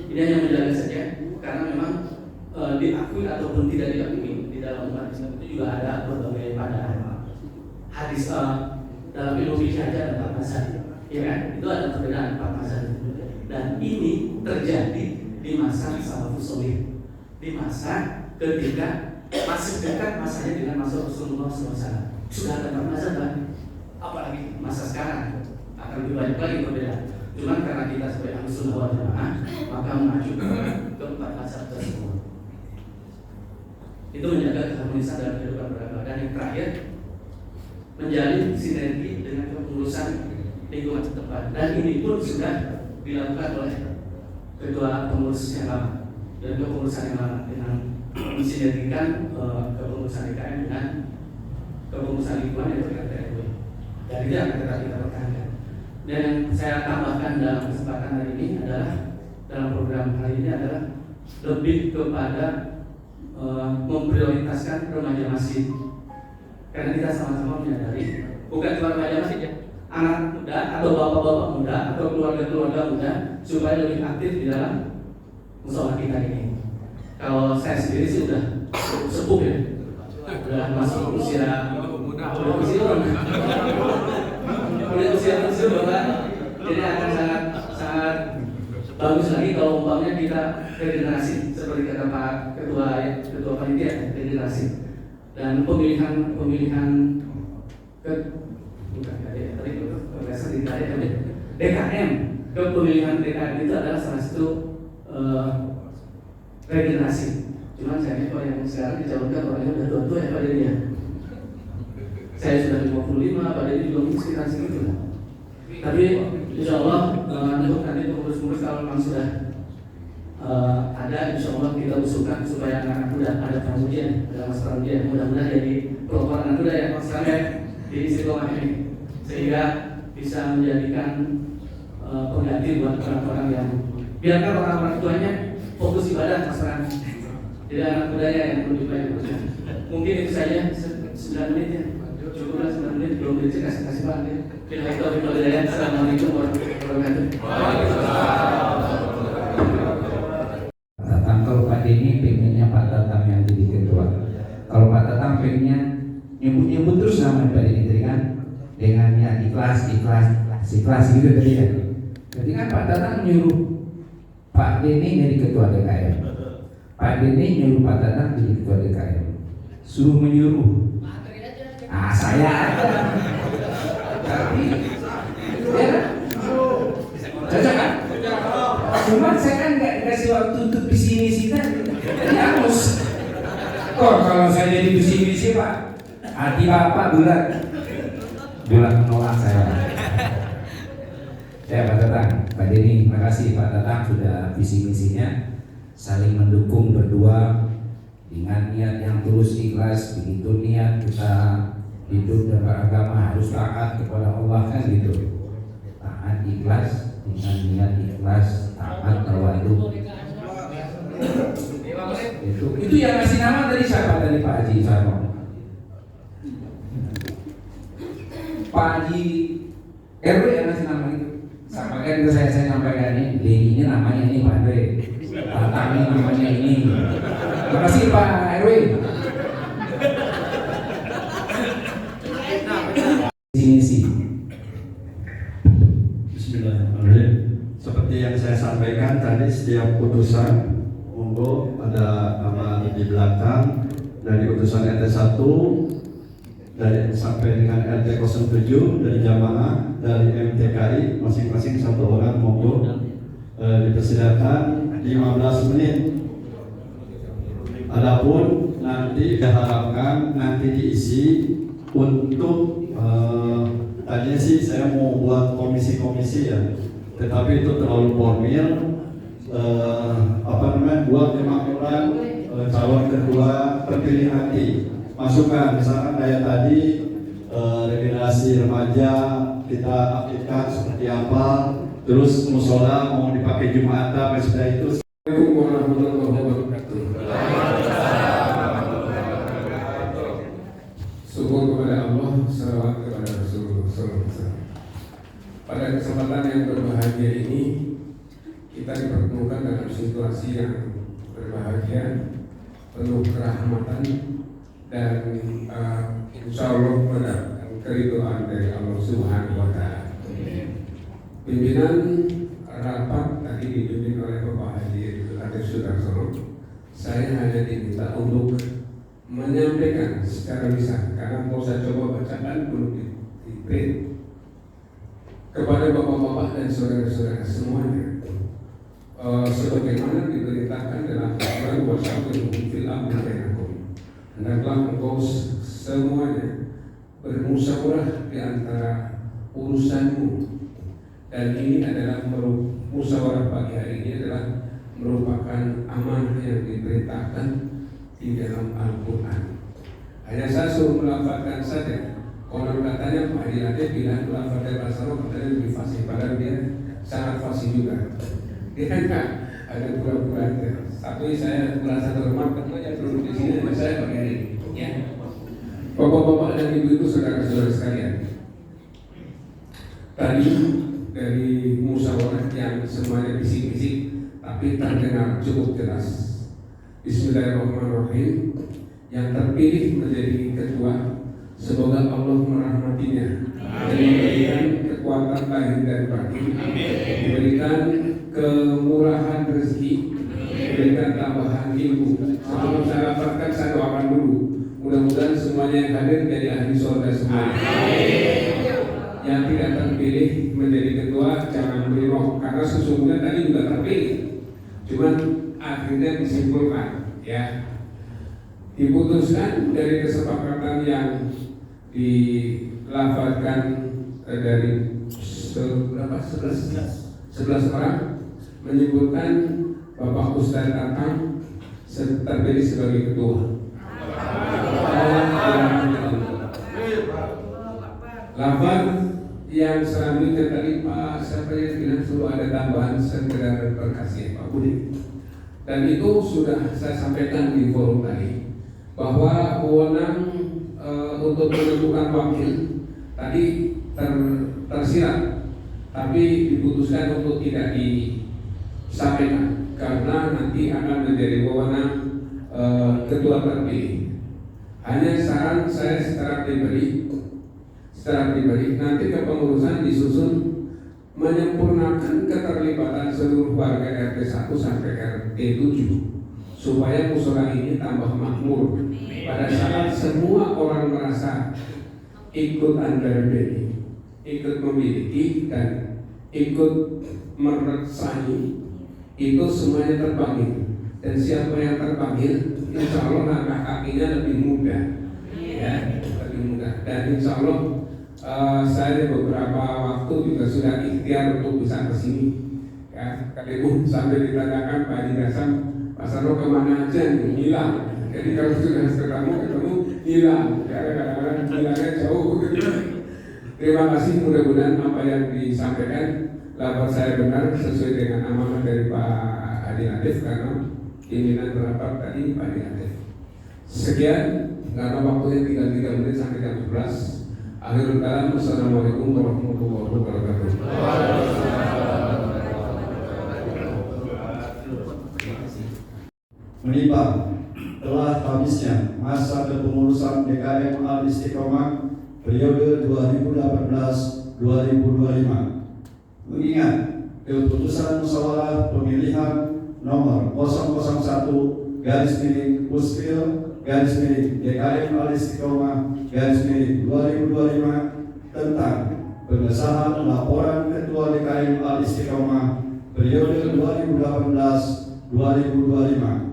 Ini hanya menjaga saja, karena memang diakui ataupun tidak diakui di dalam umat Islam itu juga ada berbagai pandangan. Hadis dalam ilmu fikih aja ada 4 mazhab, ya kan? Itu ada perbedaan 4 mazhab. Dan ini terjadi di masa salafus salih, di masa ketika masih dekat masanya dengan masa Rasulullah SAW. Sudah ada 4 mazhab, apalagi masa sekarang akan lebih banyak lagi perbedaan. Cuma karena kita sebagai ahli sunnah wal jamaah, maka mengacu ke 4 mazhab tersebut. Itu menjaga keharmonisan dalam kehidupan beragama. Dan yang terakhir, menjalin sinergi dengan kepengurusan lingkungan setempat. Dan ini pun sudah dilakukan oleh ketua pengurus yang lama dan kepengurusan yang lama dengan mensinergikan kepengurusan DKM dengan kepengurusan lingkungan yang RT RW. Dan itu yang tetap kita pertahankan. Dan yang saya tambahkan dalam kesempatan hari ini adalah, dalam program hari ini adalah lebih kepada memprioritaskan remaja masjid. Karena kita sama-sama menyadari, bukan cuma remaja masjid ya, anak muda atau bapak-bapak muda atau keluarga-keluarga muda supaya lebih aktif di dalam musola kita ini. Kalau saya sendiri sih udah sepuh ya, udah masuk usia bapak, jadi akan sangat bagus lagi kalau umpamanya kita regenerasi seperti kata Pak Ketua Panitia, regenerasi dan pemilihan DKM, kepemilihan DKM itu adalah salah satu regenerasi. Cuman saya kalau yang sekarang dicalonkan orangnya udah tua-tua ya Pak Dedi ya. Saya sudah 55, Pak Dedi juga mungkin sekitar segitu lah. Tapi insya Allah untuk nanti pengurus-pengurus kalau memang sudah ada, insya Allah kita usulkan supaya anak-anak muda ada pramudian, ada mas pramudian, mudah-mudahan jadi pelopor anak muda ya Mas Kamer di Istiqomah ini, sehingga bisa menjadikan pengganti buat orang-orang yang biarkan orang-orang tuanya fokus ibadah Mas Ram. Jadi anak mudanya yang lebih baik. Mungkin itu saja 9 menit ya. Cukuplah 9 menit, belum kasih Pak. Assalamualaikum warahmatullahi wabarakatuh. Kalau Pak Denny pengennya Pak Tatang yang jadi ketua. Kalau Pak Tatang pengennya nyebut terus nama Pak Denny tadi kan, dengan niat ikhlas gitu tadi ya. Jadi kan Pak Tatang nyuruh Pak Denny jadi ketua DKM. Pak Denny nyuruh Pak Tatang jadi ketua DKM. Suruh menyuruh. Saya aja. Tapi ya cocok kan? Cuma saya kan nggak dikasih waktu untuk visi misi kan, jadi harus. Kok kalau saya jadi visi misi Pak, hati Bapak bulat menolak saya. Ya Pak Tatang, Pak Denny, makasih Pak Tatang sudah visi misinya saling mendukung berdua dengan niat yang tulus ikhlas. Begitu niat kita hidup dan beragama harus taat kepada Allah kan gitu. Taat ikhlas dengan niat ikhlas, taat tawadu. Itu yang ngasih nama tadi siapa tadi Pak Haji Sarmo? Pak Haji RW yang ngasih nama itu. Sampaikan ke saya sampaikan ini, Denny ini namanya ini Pak Andre, Tatang ini namanya ini. Terima kasih Pak RW. Misi. Bismillahirrahmanirrahim. Seperti yang saya sampaikan tadi, setiap putusan monggo ada nama di belakang dari putusan RT 1 dari sampai dengan RT 07 dari jamaah dari MTKI masing-masing satu orang monggo dipersilakan 15 menit. Adapun nanti diharapkan nanti diisi untuk tadinya sih saya mau buat komisi-komisi ya, tetapi itu terlalu formil. Buat 5 orang calon ketua terpilih nanti masukkan, misalkan kayak tadi regenerasi remaja kita aktifkan seperti apa, terus musola mau dipakai Jumatan, sudah itu. Assalamualaikum warahmatullahi wabarakatuh. yang berbahagia ini kita dipertemukan dalam situasi yang berbahagia, penuh kerahmatan dan insya Allah mendapatkan keridhaan dari Allah Subhanahu Wa Taala. Pimpinan rapat tadi dipimpin oleh Bapak Haji Latif Sudarsono. Saya hanya diminta untuk menyampaikan secara lisan karena mau saya coba bacakan belum di print kepada bapak-bapak dan saudara-saudara semuanya. Sebagaimana diberitakan dalam Al-Quran wasyawirhum fil amri bainakum, hendaklah engkau semuanya bermusyawarah di antara urusanmu, dan ini adalah musyawarah pagi hari ini adalah merupakan amanah yang diperintahkan di dalam Al-Quran. Hanya saya suruh melafalkan saja. Konon katanya Pak Haji Latif bilang melafalkan bahasa Arab katanya lebih fasih, padahal dia sangat fasih juga. Dia kan ada pura-pura. Tapi saya merasa terhormat karena duduk di sini sama saya pagi hari ini. Ya. Bapak-bapak dan ibu-ibu, saudara-saudara sekalian. Tadi dari musyawarah yang semuanya bisik-bisik tapi terdengar cukup jelas. Bismillahirrahmanirrahim. Yang terpilih menjadi ketua, semoga Allah merahmatinya dan memberikan kekuatan lahir dan batin, diberikan kemurahan rezeki, diberikan tambahan ilmu. Sebelum saya dapatkan, saya doakan dulu. Mudah-mudahan semuanya yang hadir jadi ahli surga semuanya. Yang tidak terpilih menjadi ketua jangan beriroh, karena sesungguhnya tadi juga terpilih, cuman akhirnya disimpulkan, ya, diputuskan dari kesepakatan yang dilafazkan dari 11 orang, menyebutkan Bapak Ustadz Tatang terpilih sebagai ketua. Lafaz yang selanjutnya tadi Pak siapa yang bilang suruh ada tambahan sekedar berkasih Pak Budi, dan itu sudah saya sampaikan di forum tadi bahwa wewenang untuk menentukan wakil tadi tersirat, tapi diputuskan untuk tidak disampaikan karena nanti akan menjadi wewenang ketua terpilih. Hanya saran saya secara pribadi nanti kepengurusan disusun menyempurnakan keterlibatan seluruh warga RT 1 sampai RT 7 supaya musyawarah ini tambah makmur. Pada saat semua orang merasa ikut andil ini, ikut memiliki dan ikut meresahi, itu semuanya terpanggil, dan siapa yang terpanggil insya Allah langkah kakinya lebih mudah, ya, lebih mudah. Dan insya Allah saya beberapa waktu juga sudah ikhtiar untuk bisa ke sini, ya. Kadang sampai ditanyakan Pak Haji Dasam, Pak Sarno kemana aja nih? Hilang. Jadi kalau sudah ketemu hilang, ya, kadang-kadang hilangnya jauh. Terima kasih, mudah-mudahan apa yang disampaikan lapor saya benar sesuai dengan amanah dari Pak Haji Latif, karena pimpinan rapat tadi Pak Haji Latif. Sekian, karena waktunya tinggal 3 menit sampai jam 11. Akhirul kalam, wassalamualaikum warahmatullahi wabarakatuh. Menimbang telah habisnya masa kepengurusan DKM Al-Istiqomah periode 2018-2025, mengingat keputusan musyawarah pemilihan nomor 001/Puspil/DKM Al-Istiqomah/2025 tentang pengesahan laporan Ketua DKM Al-Istiqomah periode 2018-2025,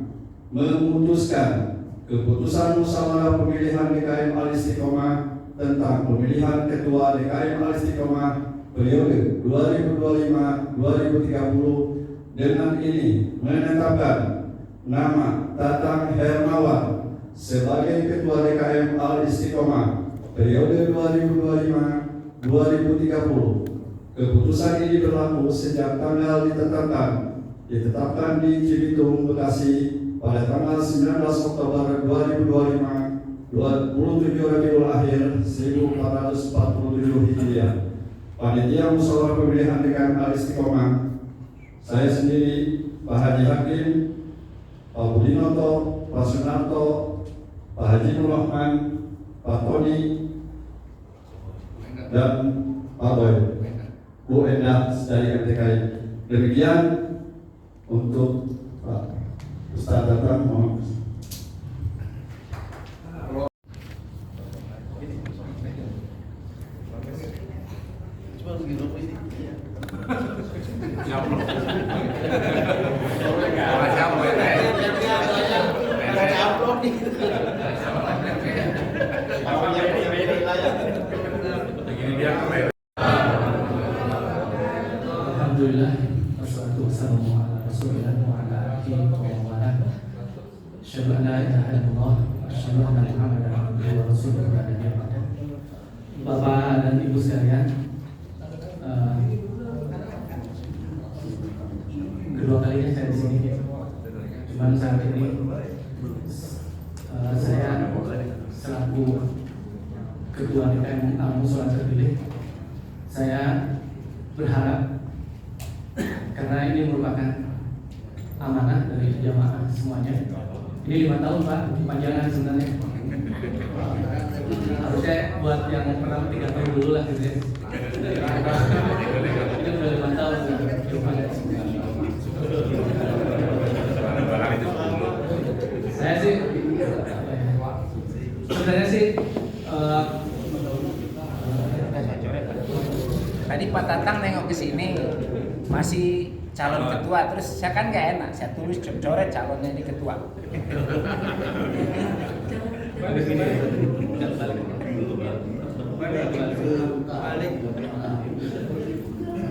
memutuskan keputusan musyawarah pemilihan DKM Al-Istiqomah tentang pemilihan Ketua DKM Al-Istiqomah periode 2025-2030 dengan ini menetapkan nama Tatang Hermawan sebagai Ketua DKM Al-Istiqomah periode 2025-2030. Keputusan ini berlaku sejak tanggal ditetapkan di Cibitung, Bekasi pada tanggal 19 Oktober 2025, 27 Rabiul Akhir 1447 Hijriah. Panitia Musyawarah Pemilihan DKM Al-Istiqomah, saya sendiri, Pak Haji Hakim, Pak Budinoto, Pak Sunarto, Pak Haji Nur Rahman, Pak Tony, dan Pak Boy, Bu Endah dari MTKI. Demikian untuk Pak Ustaz datang, mohon. Alhamdulillah, wassalatu wassalamu ala Rasulillah wa ala alihi wa man walah. Asyhadu an la ilaha illallah wa asyhadu anna Muhammadan abduhu wa rasuluhu la nabiyya ba'dah. Bapak dan Ibu sekalian, kedua kalinya saya di sini. Cuman saat ini saya selaku Ketua DKM Musyawarah terpilih, saya berharap karena ini merupakan amanah dari jamaah semuanya. Ini 5 tahun Pak, panjangan sebenarnya. Harusnya buat yang pertama 3 tahun dulu lah gitu ya. Ini udah 5 tahun. Saya sih sebenarnya sih Tadi Pak Tatang nengok ke sini masih calon ketua, terus saya kan nggak enak, saya tulis coret calonnya ini ketua.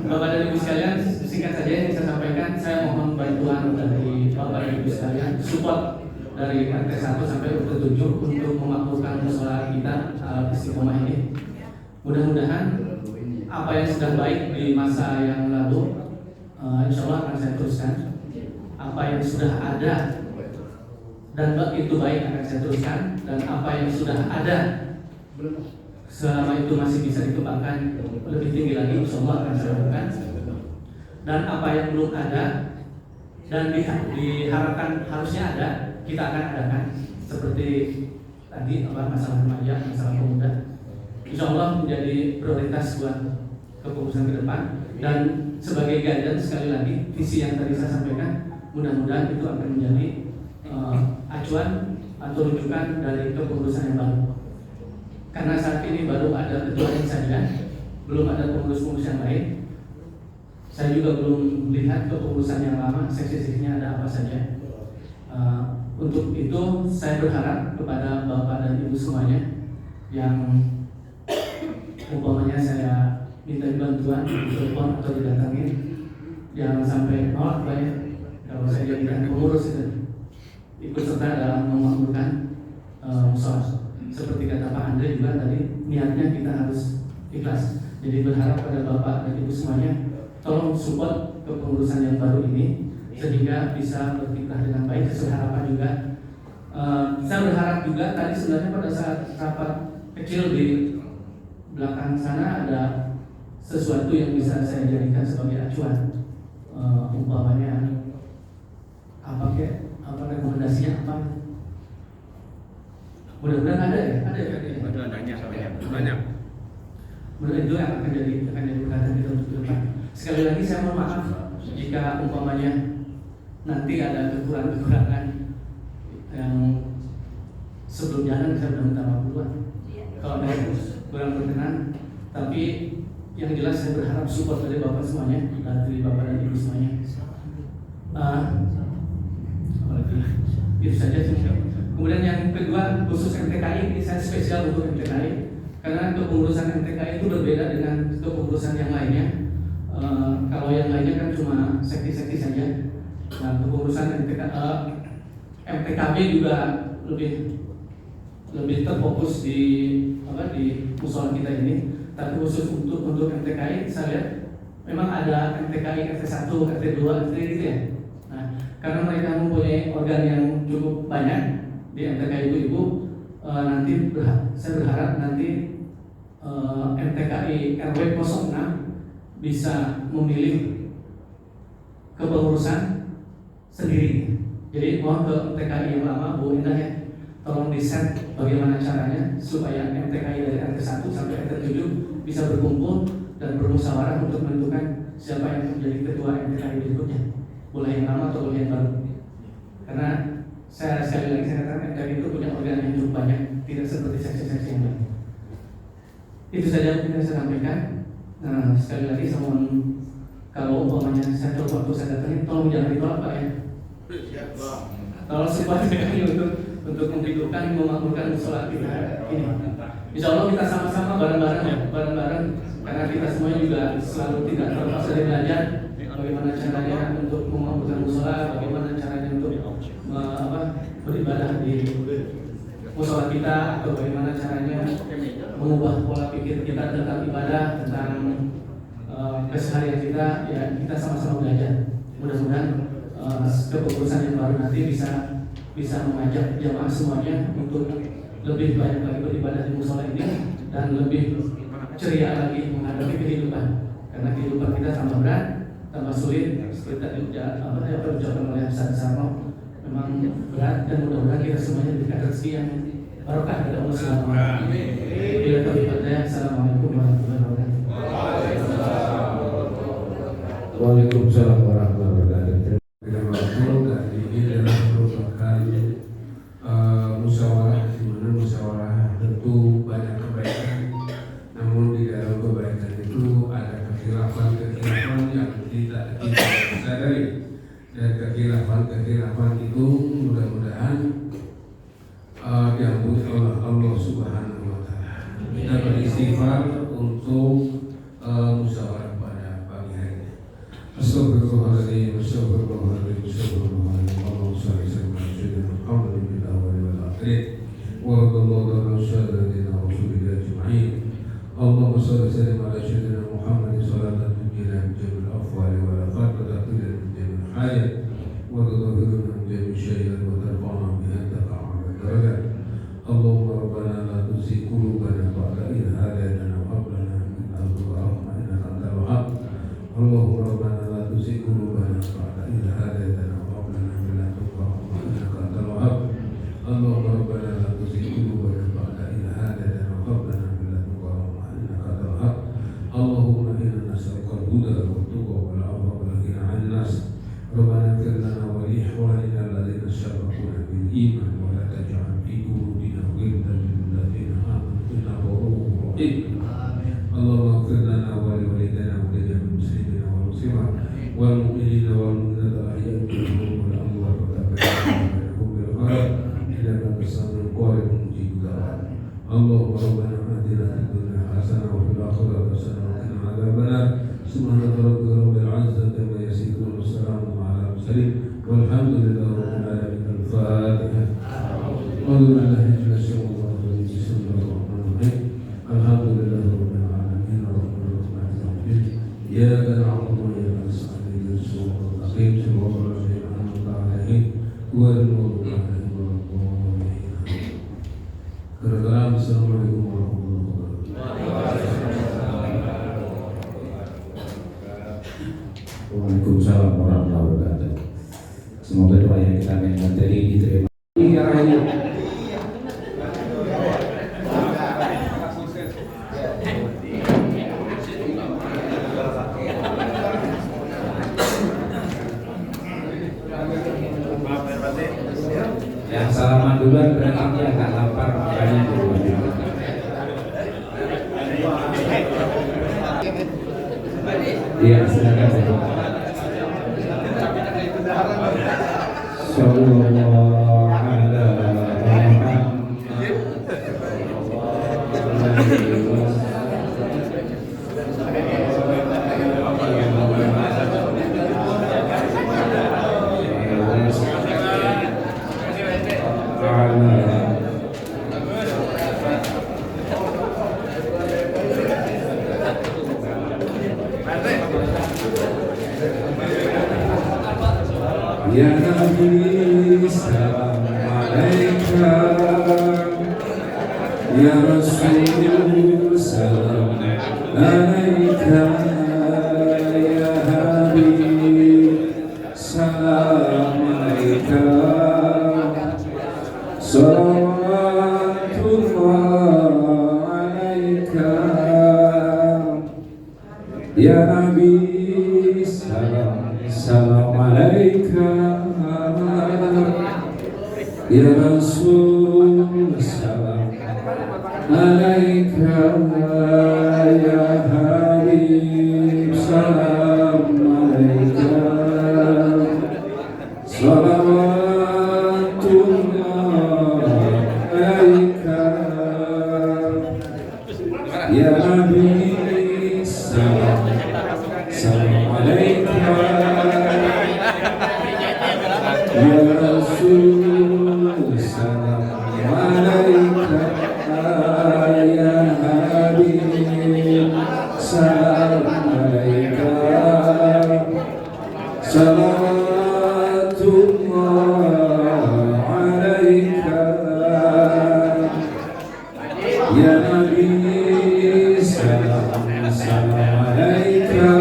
Bapak dan Ibu sekalian, singkat saja yang saya sampaikan, saya mohon bantuan dari Bapak dan Ibu sekalian, support dari RT 1 sampai RT 7 untuk memakmurkan musyawarah kita Istiqomah ini. Mudah-mudahan apa yang sudah baik di masa yang lalu, insya Allah akan saya teruskan. Apa yang sudah ada dan itu baik akan saya teruskan, dan apa yang sudah ada selama itu masih bisa dikembangkan lebih tinggi lagi, insya Allah akan saya lakukan. Dan apa yang belum ada dan diharapkan harusnya ada, kita akan adakan. Seperti tadi masalah remaja, masalah pemuda, insya Allah menjadi prioritas buat kepengurusan ke depan. Dan sebagai guidance, sekali lagi, visi yang tadi saya sampaikan, mudah-mudahan itu akan menjadi acuan atau rujukan dari kepengurusan yang baru. Karena saat ini baru ada ketua yang saja, belum ada pengurus-pengurus yang lain. Saya juga belum melihat kepengurusan yang lama, seksi-seksinya ada apa saja. Untuk itu saya berharap kepada Bapak dan Ibu semuanya yang umpamanya saya minta bantuan, telepon atau didatangin, jangan sampai nolak Pak ya. Kalau saya jadikan pengurus itu ikut serta dalam memakmurkan musyawarah. Seperti kata Pak Andre juga tadi, niatnya kita harus ikhlas. Jadi berharap pada Bapak dan Ibu semuanya, tolong support kepengurusan yang baru ini sehingga bisa berkiprah dengan baik. Sesuai harapan juga. Saya berharap juga tadi sebenarnya pada saat rapat kecil di belakang sana ada sesuatu yang bisa saya jadikan sebagai acuan. Umpamanya apa rekomendasinya apa? Mudah-mudahan ada ya, banyak. Mudah itu yang akan jadi perhatian kita untuk ke depan. Sekali lagi saya mohon maaf jika umpamanya nanti ada kekurangan yang sebelum jalan saya sudah minta maaf duluan. Kalau ada kurang berkenan, tapi yang jelas saya berharap support dari Bapak semuanya, dari Bapak dan Ibu semuanya. Itu saja semuanya. Kemudian yang kedua, khusus MTKI, ini saya spesial untuk MTKI karena kepengurusan MTKI itu berbeda dengan kepengurusan yang lainnya. Kalau yang lainnya kan cuma sekti-sekti saja. Nah, kepengurusan MTKB juga lebih terfokus di musyawarah kita ini. Tapi khusus untuk MTKI, saya lihat memang ada MTKI RT 1, RT 2, RT gitu ya. Nah, karena mereka mempunyai organ yang cukup banyak di MTKI ibu-ibu, nanti saya berharap nanti MTKI RW 06 bisa memilih kepengurusan sendiri. Jadi mohon ke TKI yang lama, Bu Indah ya, tolong di-set bagaimana caranya supaya MTKI dari RT 1 sampai RT 7 bisa berkumpul dan bermusyawarah untuk menentukan siapa yang menjadi ketua MTKI berikutnya, boleh yang lama atau boleh yang baru. Karena saya sekali lagi saya katakan MTKI itu punya organ yang cukup banyak, tidak seperti seksi-seksi yang lain. Itu saja yang saya sampaikan. Nah, sekali lagi saya mohon, kalau umpamanya saya coba waktu saya datangin, tolong jangan ditolak Pak ya. Kalau sempat untuk menghidupkan, memakmurkan musola kita ini. Insya Allah kita sama-sama bareng-bareng, karena kita semua juga selalu tidak terlepas dari belajar bagaimana caranya untuk memakmurkan musola, bagaimana caranya untuk beribadah di musola kita, atau bagaimana caranya mengubah pola pikir kita tentang ibadah, tentang keseharian kita. Ya kita sama-sama belajar. Mudah-mudahan kepengurusan yang baru nanti bisa mengajak jamaah semuanya untuk lebih banyak lagi beribadah di musola ini dan lebih ceria lagi menghadapi kehidupan, karena kehidupan kita tambah berat, tambah sulit. Seperti diucapkan oleh Ustaz Sarno, memang berat, dan mudah-mudahan kita semuanya diberikan rezeki yang barokah dari Allah Subhanahu wa taala. Bila taufiq, assalamualaikum warahmatullahi wabarakatuh. Waalaikumsalam warahmatullahi wabarakatuh. Ini adalah merupakan musyawarah, di mana musyawarah tentu banyak kebaikan, namun di dalam kebaikan itu ada kekhilafan yang tidak kita sadari, dan kekhilafan itu mudah-mudahan diampuni oleh Allah Subhanahu wa taala. Kita beristighfar untuk musyawarah pada pagi hari ini. Astagfirullahaladzim, astagfirullahaladzim, astagfirullahaladzim. Allahumma shalli ala sayyidina Muhammadin fil awwalin wal akhirin wa radallahu anhu sayyidina Rasulillah ajma'in. Allahumma shalli ala sayyidina Muhammadin salatan tujina min jamil afwali wal afat wa taqila min jamil hayat wa tudahhiruna min jamil syai'at wa tarfa'na biha taqa'ama darajat. Allahumma rabbana la tuzigh qulubana ba'da idh hadaytana wa hab lana min ladunka rahmah innaka antal wahhab. Allahumma rabbana la tuzigh qulubana ba'da idh hadaytana wa hab lana min ladunka rahmah innaka antal wahhab. Allahumma rabbana la tuzigh qulubana ba'da idh hadaytana wa hab lana min ladunka rahmah innaka antal wahhab. Allahumma inna nas'aluka al-huda wat-tuqa wal-'afwa wal-ghina 'anil nas. Rabbana ighfir lana wa li ikhwanina alladhina sabaquna bil iman wa la taj'al fi qulubina ghillan lil ladzina amanu innaka ra'ufur rahim. Allahumma ighfir lana wa li walidayna wa li jami'il muslimina wal muslimat wal mu'minina wal mu'minat al-ahya'i minhum wal amwat wa tabayyana bil khair innaka as-sami'ul qarib mujibud da'wat. Allahumma rabbana atina fid dunya hasanah wa fil akhirati hasanah wa qina adzabannar. Subhana rabbika rabbil 'izzati amma yasifun wa salamun 'alal mursalin walhamdulillahi rabbil alamin. Al-Fatihah. A'udzu billahi minash shaitanir rajim. Bismillahirrahmanirrahim. Alhamdulillahi rabbil alamin arrahmanir rahim. Iyyaka na'budu wa iyyaka nasta'in ihdinas siratal mustaqim siratal ladzina an'amta 'alaihim ghairil maghdubi 'alaihim waladdallin. Assalamualaikum warahmatullahi wabarakatuh. Waalaikumsalam warahmatullahi wabarakatuh. Semoga doa yang kita minta tadi diterima. Yang salaman duluan berarti dia agak lapar, makanya duluan. Iya, silakan. Sallallahu ala Muhammad. Ya Nabi salam alaika, Ya Rasul salam alaika. salam alaika ya Rasul, salam alaika ya Habib, salam alaika, salawatullah alaika ya Nabi, salam alaika ya Rasul, salam alaika ya Habib, salam alaika, salawatullah alaika ya Nabi, salam alaika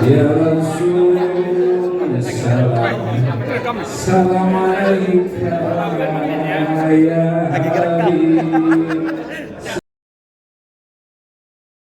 ya Rasul, salam alaika